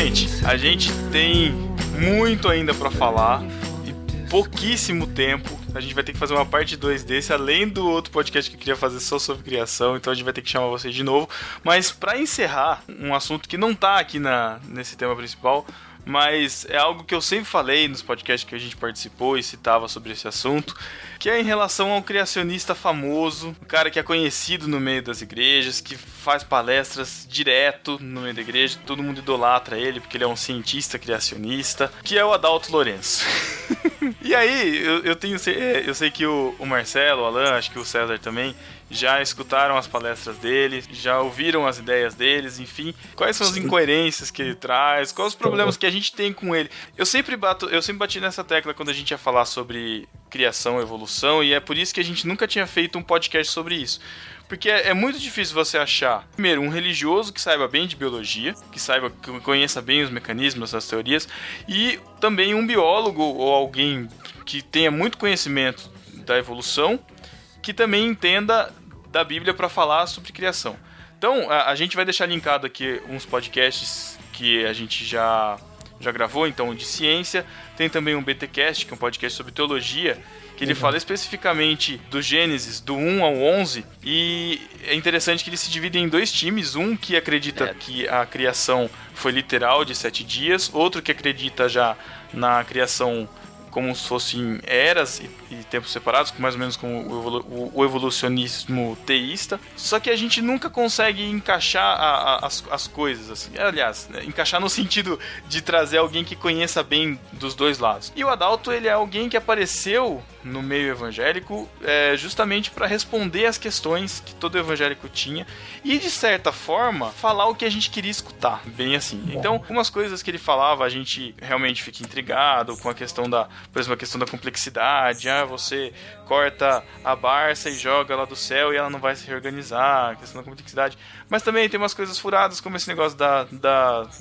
Gente, a gente tem muito ainda pra falar e pouquíssimo tempo. A gente vai ter que fazer uma parte 2 desse, além do outro podcast que eu queria fazer só sobre criação, então a gente vai ter que chamar vocês de novo. Mas pra encerrar, um assunto que não tá aqui nesse tema principal, mas é algo que eu sempre falei nos podcasts que a gente participou e citava sobre esse assunto, que é em relação ao criacionista famoso, um cara que é conhecido no meio das igrejas, que faz palestras direto no meio da igreja, todo mundo idolatra ele porque ele é um cientista criacionista, que é o Adalto Lourenço. E aí, eu sei que o Marcelo, o Alan, acho que o César também, já escutaram as palestras dele, já ouviram as ideias deles, enfim. Quais são as incoerências que ele traz, quais os problemas que a gente tem com ele. Eu sempre bati nessa tecla quando a gente ia falar sobre criação e evolução, e é por isso que a gente nunca tinha feito um podcast sobre isso. Porque é muito difícil você achar, primeiro, um religioso que saiba bem de biologia, que conheça bem os mecanismos, as teorias, e também um biólogo ou alguém que tenha muito conhecimento da evolução, que também entenda da Bíblia para falar sobre criação. Então, a gente vai deixar linkado aqui uns podcasts que a gente já gravou, então, de ciência. Tem também um BTcast, que é um podcast sobre teologia, que ele fala especificamente do Gênesis, do 1 ao 11, e é interessante que eles se dividem em dois times, um que acredita que a criação foi literal de 7 dias, outro que acredita já na criação como se fossem eras e tempos separados, mais ou menos como o evolucionismo teísta. Só que a gente nunca consegue encaixar as coisas, assim. Aliás, né, encaixar no sentido de trazer alguém que conheça bem dos dois lados. E o Adalto, ele é alguém que apareceu no meio evangélico justamente para responder as questões que todo evangélico tinha e, de certa forma, falar o que a gente queria escutar, bem assim. Então, algumas coisas que ele falava, a gente realmente fica intrigado com a questão por exemplo, a questão da complexidade. Você corta a Barça e joga lá do céu e ela não vai se reorganizar, a questão da complexidade. Mas também tem umas coisas furadas, como esse negócio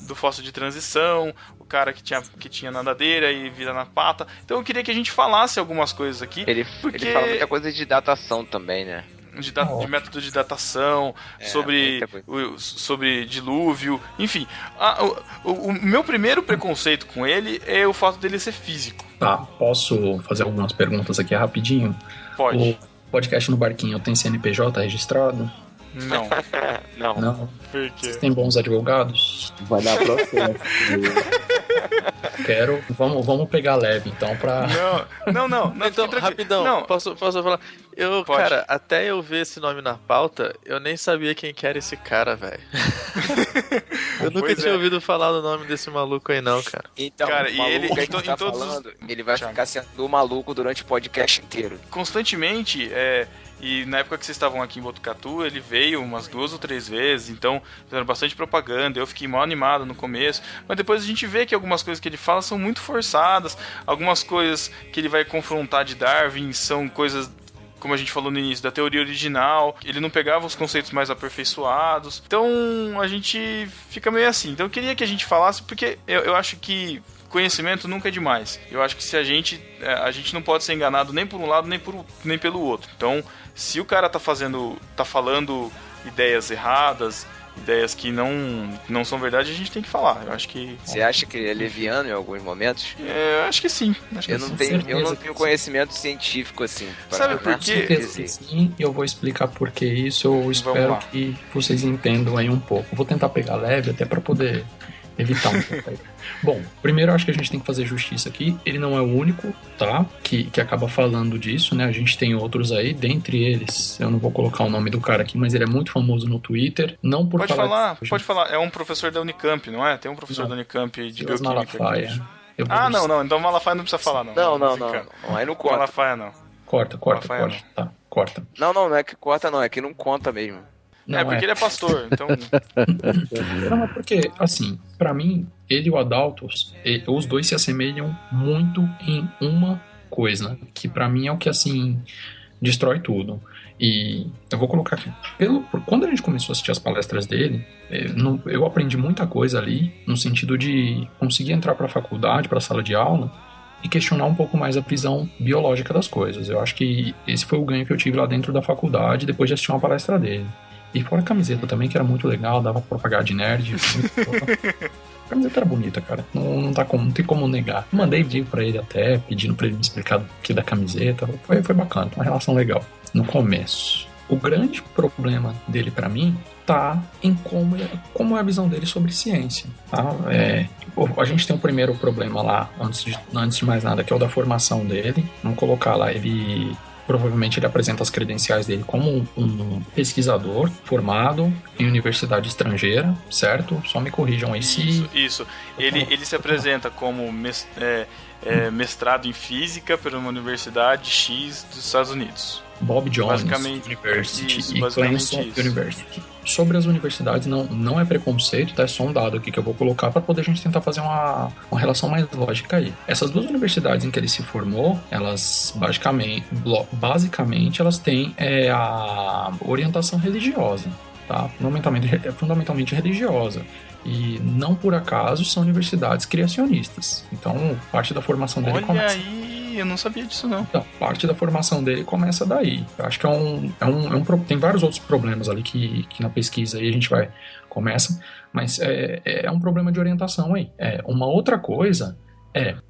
do fóssil de transição, o cara que tinha nadadeira e vira na pata. Então eu queria que a gente falasse algumas coisas aqui. Ele fala muita coisa de datação também, né? De método de datação, sobre dilúvio, enfim. O meu primeiro preconceito com ele é o fato dele ser físico. Tá, posso fazer algumas perguntas aqui rapidinho? Pode. O podcast no Barquinho tem CNPJ registrado? Não. Não. Por quê? Vocês têm bons advogados? Vai dar processo. Vamos pegar leve, então, pra... Não. Então, rapidão, não. Posso falar? Cara, até eu ver esse nome na pauta, eu nem sabia quem que era esse cara, velho. Eu nunca tinha ouvido falar do nome desse maluco aí, não, cara. Então, cara, o maluco que a gente tá falando, ele vai ficar sendo maluco durante o podcast inteiro. Constantemente, e na época que vocês estavam aqui em Botucatu, ele veio umas 2 ou 3 vezes, então fizeram bastante propaganda, eu fiquei mal animado no começo, mas depois a gente vê que algumas coisas que ele fala são muito forçadas, algumas coisas que ele vai confrontar de Darwin são coisas, como a gente falou no início, da teoria original, ele não pegava os conceitos mais aperfeiçoados, então a gente fica meio assim. Então eu queria que a gente falasse, porque eu acho que conhecimento nunca é demais. Eu acho que se a gente não pode ser enganado nem por um lado, nem pelo outro. Então, se o cara tá falando ideias erradas, ideias que não são verdade, a gente tem que falar. Eu acho que... Você acha que ele é leviano em alguns momentos? Eu acho que sim. Eu não tenho conhecimento científico assim. Sabe por quê? Sim, eu vou explicar por que isso. Eu espero que vocês entendam aí um pouco. Vou tentar pegar leve até para poder evitar um pouco aí. Bom, primeiro eu acho que a gente tem que fazer justiça aqui. Ele não é o único, tá? Que acaba falando disso, né? A gente tem outros aí, dentre eles, eu não vou colocar o nome do cara aqui, mas ele é muito famoso no Twitter. Não por Pode falar. É um professor da Unicamp, não é? Tem um professor da Unicamp de bioquímica. Malafaia. Não. Então Malafaia não precisa falar, não. Não. Aí não conta. Malafaia não. Corta. Tá, corta. Não é que corta, não. É que não conta mesmo. Porque ele é pastor, então... Não, é porque, assim, pra mim, ele e o Adalto, os dois se assemelham muito em uma coisa, que pra mim é o que, assim, destrói tudo. E eu vou colocar aqui, quando a gente começou a assistir as palestras dele, eu aprendi muita coisa ali, no sentido de conseguir entrar pra faculdade, pra sala de aula, e questionar um pouco mais a visão biológica das coisas. Eu acho que esse foi o ganho que eu tive lá dentro da faculdade, depois de assistir uma palestra dele. E fora a camiseta também, que era muito legal, dava pra pagar de nerd. camiseta era bonita, cara. Não tem como negar. Mandei vídeo pra ele até, pedindo pra ele me explicar o que da camiseta. Foi bacana, uma relação legal. No começo. O grande problema dele pra mim tá em como é a visão dele sobre ciência, tá? A gente tem um primeiro problema lá, antes de mais nada, que é o da formação dele. Vamos colocar lá, provavelmente ele apresenta as credenciais dele como um pesquisador formado em universidade estrangeira, certo? Só me corrijam aí se... Isso. Ele se apresenta como mestrado em física por uma universidade X dos Estados Unidos. Bob Jones University e Clemson University. Sobre as universidades, não é preconceito, tá? É só um dado aqui que eu vou colocar para poder a gente tentar fazer uma relação mais lógica aí. Essas duas universidades em que ele se formou, elas basicamente elas têm a orientação religiosa, tá? Fundamentalmente religiosa. E não por acaso são universidades criacionistas. Então, parte da formação dele começa... Olha aí, eu não sabia disso não. Então, parte da formação dele começa daí. Eu acho que tem vários outros problemas ali que na pesquisa aí a gente começa, mas é um problema de orientação aí. Uma outra coisa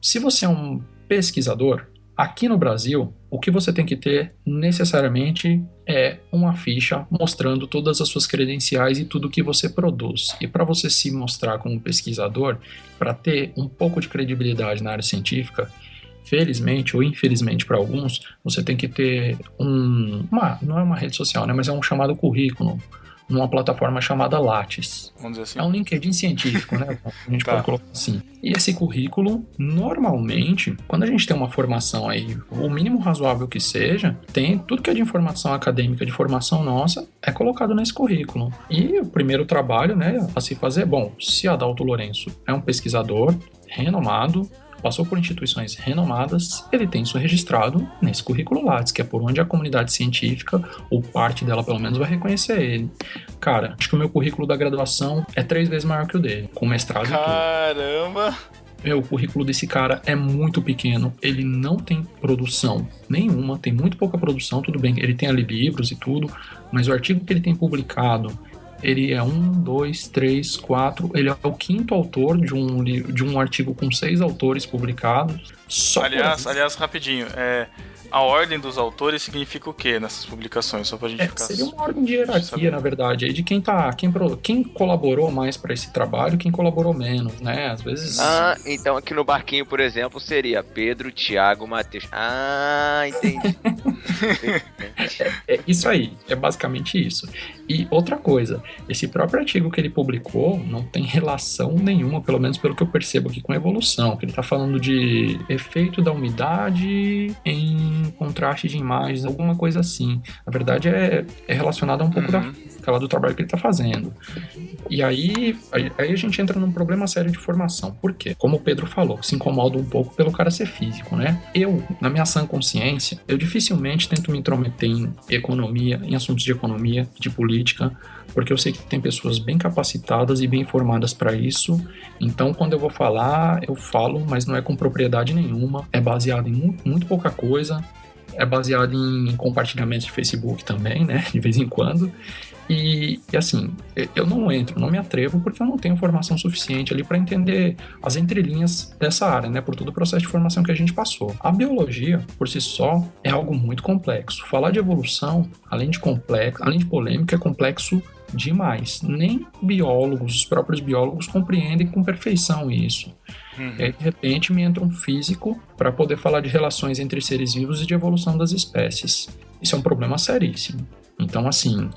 se você é um pesquisador, aqui no Brasil, o que você tem que ter necessariamente é uma ficha mostrando todas as suas credenciais e tudo que você produz. E para você se mostrar como pesquisador, para ter um pouco de credibilidade na área científica, felizmente ou infelizmente para alguns, você tem que ter não é uma rede social, né, mas é um chamado currículo, numa plataforma chamada Lattes. Vamos dizer assim. É um LinkedIn científico, né? A gente pode colocar assim. E esse currículo, normalmente, quando a gente tem uma formação aí, o mínimo razoável que seja, tem tudo que é de informação acadêmica, de formação nossa, é colocado nesse currículo. E o primeiro trabalho, né, a se fazer, se Adalto Lourenço é um pesquisador renomado, passou por instituições renomadas, ele tem isso registrado nesse currículo Lattes, que é por onde a comunidade científica, ou parte dela pelo menos, vai reconhecer ele. Cara, acho que o meu currículo da graduação é 3 vezes maior que o dele, com mestrado e tudo. Caramba! O currículo desse cara é muito pequeno, ele não tem produção nenhuma, tem muito pouca produção, tudo bem, ele tem ali livros e tudo, mas o artigo que ele tem publicado, ele é 1, 2, 3, 4. Ele é o 5º autor de um artigo com 6 autores publicados. Aliás, rapidinho, a ordem dos autores significa o que nessas publicações? Só pra gente ficar... Seria uma ordem de hierarquia, na verdade, aí de quem colaborou mais para esse trabalho, quem colaborou menos, né? Às vezes... Então aqui no barquinho, por exemplo, seria Pedro, Tiago, Matheus. Entendi. Isso aí, é basicamente isso. E outra coisa, esse próprio artigo que ele publicou não tem relação nenhuma, pelo menos pelo que eu percebo aqui, com evolução, que ele tá falando de efeito da umidade em contraste de imagens, alguma coisa assim. Na verdade é relacionado a um pouco da física lá do trabalho que ele tá fazendo. E aí a gente entra num problema sério de formação. Por quê? Como o Pedro falou, se incomoda um pouco pelo cara ser físico, né? Eu, na minha sã consciência, eu dificilmente tento me intrometer em economia, em assuntos de economia, de política, porque eu sei que tem pessoas bem capacitadas e bem informadas para isso. Então, quando eu vou falar, eu falo, mas não é com propriedade nenhuma, é baseado em muito pouca coisa, é baseado em compartilhamentos de Facebook também, né, de vez em quando. E assim, eu não me atrevo porque eu não tenho formação suficiente ali para entender as entrelinhas dessa área, né, por todo o processo de formação que a gente passou. A biologia, por si só, é algo muito complexo. Falar de evolução, além de polêmico, é complexo demais. Nem os próprios biólogos compreendem com perfeição isso. E aí, de repente, me entra um físico para poder falar de relações entre seres vivos e de evolução das espécies. Isso é um problema seríssimo. Então, assim,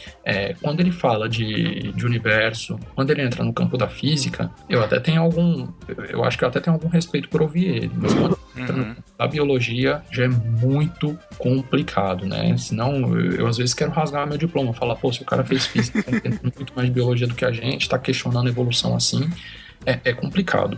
quando ele fala de universo, quando ele entra no campo da física, eu acho que eu até tenho algum respeito por ouvir ele, mas quando entra no campo da biologia, já é muito complicado, né? Senão, eu às vezes quero rasgar meu diploma, falar, se o cara fez física, tá entendendo muito mais de biologia do que a gente, tá questionando a evolução assim, é complicado.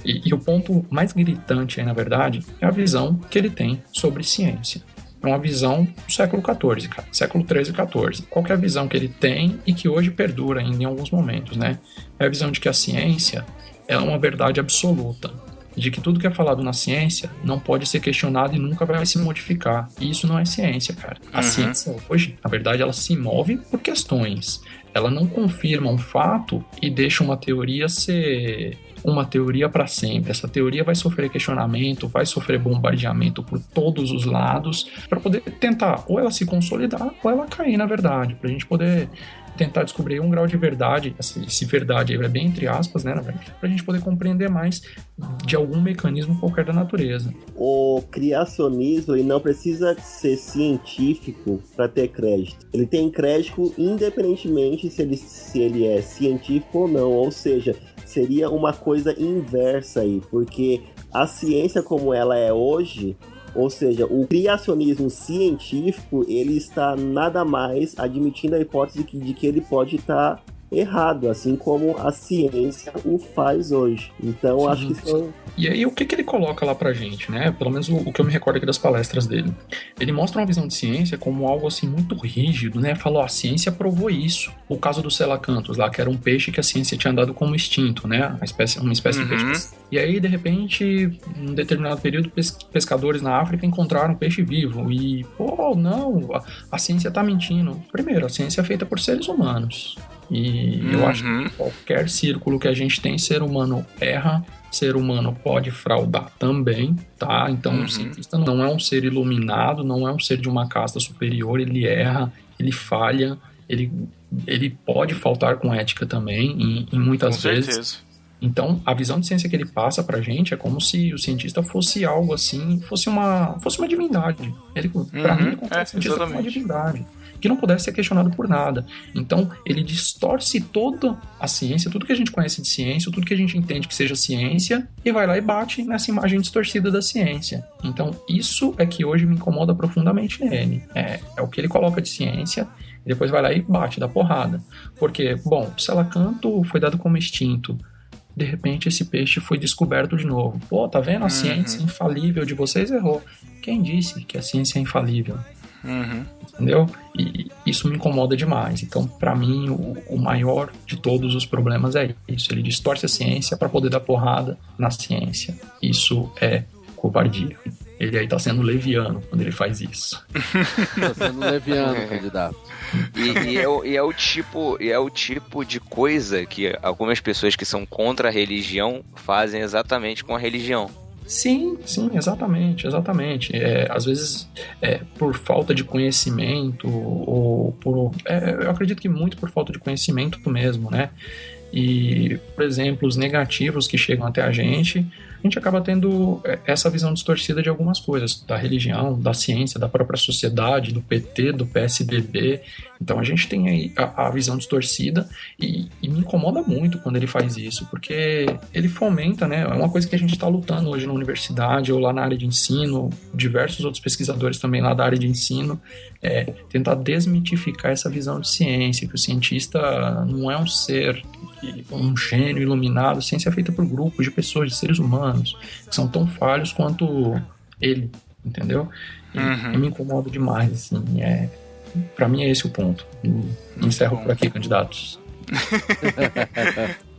E o ponto mais gritante aí, na verdade, é a visão que ele tem sobre ciência. É uma visão do século XIV, cara. Século XIII e XIV. Qual que é a visão que ele tem e que hoje perdura ainda em alguns momentos, né? É a visão de que a ciência é uma verdade absoluta. De que tudo que é falado na ciência não pode ser questionado e nunca vai se modificar. E isso não é ciência, cara. A ciência hoje, na verdade, ela se move por questões. Ela não confirma um fato e deixa uma teoria ser uma teoria para sempre. Essa teoria vai sofrer questionamento, vai sofrer bombardeamento por todos os lados, para poder tentar ou ela se consolidar ou ela cair na verdade, para a gente poder tentar descobrir um grau de verdade, se verdade é bem entre aspas, né, pra gente poder compreender mais de algum mecanismo qualquer da natureza. O criacionismo, ele não precisa ser científico para ter crédito. Ele tem crédito independentemente se ele é científico ou não, ou seja, seria uma coisa inversa aí, porque a ciência como ela é hoje, ou seja, o criacionismo científico, ele está nada mais admitindo a hipótese de que ele pode estar errado, assim como a ciência o faz hoje. Então, acho que são... E aí, o que ele coloca lá pra gente, né? Pelo menos o que eu me recordo aqui das palestras dele. Ele mostra uma visão de ciência como algo, assim, muito rígido, né? Falou, a ciência provou isso. O caso do Selacanthus lá, que era um peixe que a ciência tinha dado como extinto, né? Uma espécie de peixe. E aí, de repente, em um determinado período, pescadores na África encontraram um peixe vivo. E, pô, não, a ciência tá mentindo. Primeiro, a ciência é feita por seres humanos. E eu acho que qualquer círculo que a gente tem, ser humano erra, ser humano pode fraudar também, tá? Então o cientista não é um ser iluminado, não é um ser de uma casta superior, ele erra, ele falha, ele pode faltar com ética também, em muitas vezes. Certeza. Então, a visão de ciência que ele passa pra gente é como se o cientista fosse algo assim, fosse uma divindade. Pra mim, ele confia o cientista como uma divindade, que não pudesse ser questionado por nada. Então, ele distorce toda a ciência, tudo que a gente conhece de ciência, tudo que a gente entende que seja ciência, e vai lá e bate nessa imagem distorcida da ciência. Então, isso é que hoje me incomoda profundamente nele. É o que ele coloca de ciência, e depois vai lá e bate, dá porrada. Porque, bom, o Selacanthus foi dado como extinto. De repente, esse peixe foi descoberto de novo. Pô, tá vendo? A ciência infalível de vocês errou. Quem disse que a ciência é infalível? Entendeu? E isso me incomoda demais. Então, pra mim, o maior de todos os problemas é isso. Ele distorce a ciência para poder dar porrada na ciência. Isso é covardia. Ele aí tá sendo leviano quando ele faz isso. Tá sendo leviano, candidato. E é o tipo de coisa que algumas pessoas que são contra a religião fazem exatamente com a religião. Sim, exatamente. Às vezes, por falta de conhecimento, ou eu acredito que muito por falta de conhecimento mesmo, né? E, por exemplo, os negativos que chegam até a gente acaba tendo essa visão distorcida de algumas coisas, da religião, da ciência, da própria sociedade, do PT, do PSDB. Então a gente tem aí a visão distorcida e me incomoda muito quando ele faz isso, porque ele fomenta, né? É uma coisa que a gente está lutando hoje na universidade ou lá na área de ensino, diversos outros pesquisadores também lá da área de ensino, tentar desmitificar essa visão de ciência, que o cientista não é um ser, um gênio iluminado. A ciência é feita por grupos de pessoas, de seres humanos, que são tão falhos quanto ele, entendeu? E me incomoda demais, assim, pra mim é esse o ponto. Encerro por aqui, candidatos.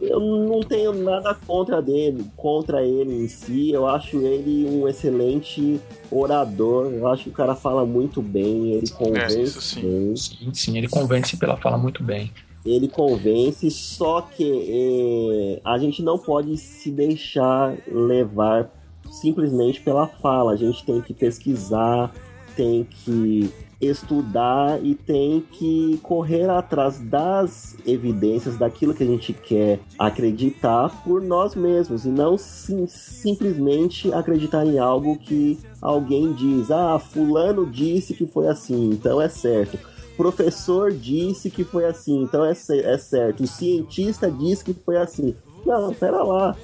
Eu não tenho nada contra ele em si. Eu acho ele um excelente orador. Eu acho que o cara fala muito bem, ele convence bem. Sim, ele convence pela fala muito bem. Ele convence, só que a gente não pode se deixar levar simplesmente pela fala. A gente tem que pesquisar, tem que estudar e tem que correr atrás das evidências, daquilo que a gente quer acreditar por nós mesmos, e não simplesmente acreditar em algo que alguém diz. Fulano disse que foi assim, então é certo. Professor disse que foi assim, então é certo. O cientista disse que foi assim. Não, pera lá.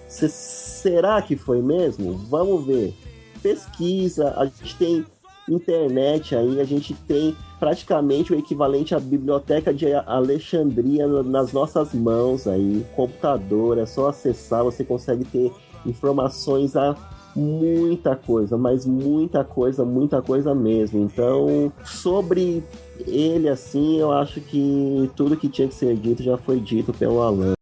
Será que foi mesmo? Vamos ver. Pesquisa, a gente tem internet aí, a gente tem praticamente o equivalente à biblioteca de Alexandria nas nossas mãos aí. Computador, é só acessar, você consegue ter informações muita coisa, mas muita coisa mesmo. Então, sobre ele, assim, eu acho que tudo que tinha que ser dito já foi dito pelo Alan.